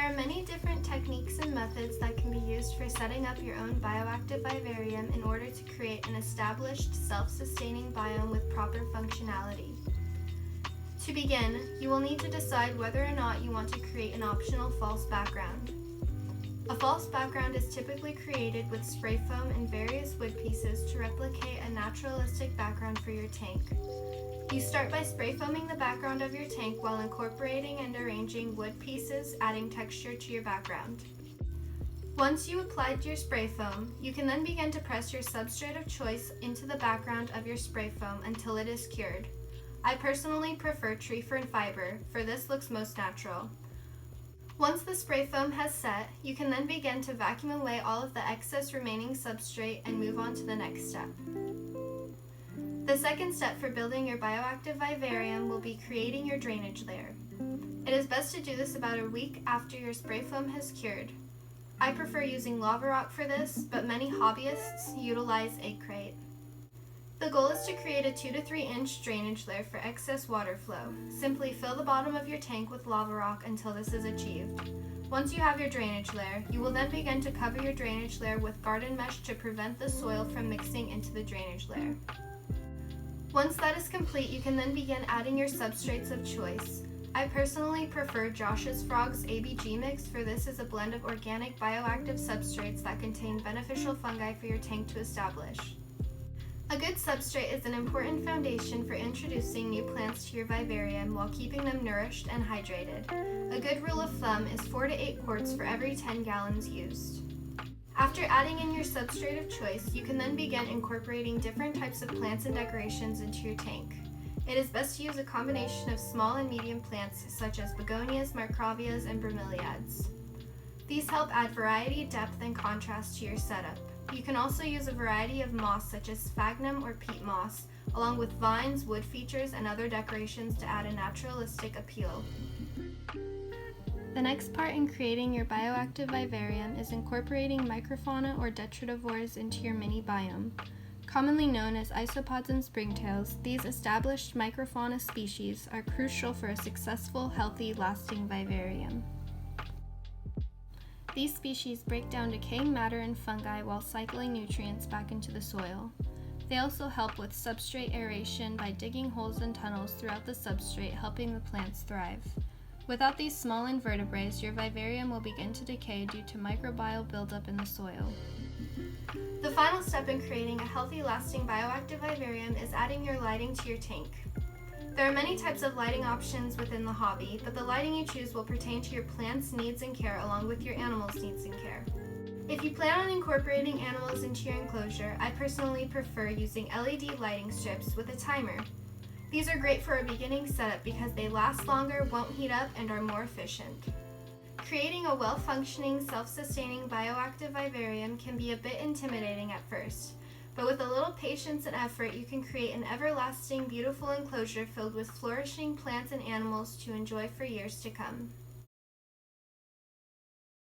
There are many different techniques and methods that can be used for setting up your own bioactive vivarium in order to create an established, self-sustaining biome with proper functionality. To begin, you will need to decide whether or not you want to create an optional false background. A false background is typically created with spray foam and various wood pieces to replicate a naturalistic background for your tank. You start by spray foaming the background of your tank while incorporating and arranging wood pieces, adding texture to your background. Once you applied your spray foam, you can then begin to press your substrate of choice into the background of your spray foam until it is cured. I personally prefer tree fern fiber, for this looks most natural. Once the spray foam has set, you can then begin to vacuum away all of the excess remaining substrate and move on to the next step. The second step for building your bioactive vivarium will be creating your drainage layer. It is best to do this about a week after your spray foam has cured. I prefer using lava rock for this, but many hobbyists utilize egg crate. The goal is to create a 2 to 3 inch drainage layer for excess water flow. Simply fill the bottom of your tank with lava rock until this is achieved. Once you have your drainage layer, you will then begin to cover your drainage layer with garden mesh to prevent the soil from mixing into the drainage layer. Once that is complete, you can then begin adding your substrates of choice. I personally prefer Josh's Frogs ABG mix, for this is a blend of organic bioactive substrates that contain beneficial fungi for your tank to establish. A good substrate is an important foundation for introducing new plants to your vivarium while keeping them nourished and hydrated. A good rule of thumb is 4 to 8 quarts for every 10 gallons used. After adding in your substrate of choice, you can then begin incorporating different types of plants and decorations into your tank. It is best to use a combination of small and medium plants such as begonias, marcrovias, and bromeliads. These help add variety, depth, and contrast to your setup. You can also use a variety of moss such as sphagnum or peat moss, along with vines, wood features, and other decorations to add a naturalistic appeal. The next part in creating your bioactive vivarium is incorporating microfauna or detritivores into your mini biome. Commonly known as isopods and springtails, these established microfauna species are crucial for a successful, healthy, lasting vivarium. These species break down decaying matter and fungi while cycling nutrients back into the soil. They also help with substrate aeration by digging holes and tunnels throughout the substrate, helping the plants thrive. Without these small invertebrates, your vivarium will begin to decay due to microbial buildup in the soil. The final step in creating a healthy, lasting bioactive vivarium is adding your lighting to your tank. There are many types of lighting options within the hobby, but the lighting you choose will pertain to your plant's needs and care along with your animal's needs and care. If you plan on incorporating animals into your enclosure, I personally prefer using LED lighting strips with a timer. These are great for a beginning setup because they last longer, won't heat up, and are more efficient. Creating a well-functioning, self-sustaining bioactive vivarium can be a bit intimidating at first. But with a little patience and effort, you can create an everlasting, beautiful enclosure filled with flourishing plants and animals to enjoy for years to come.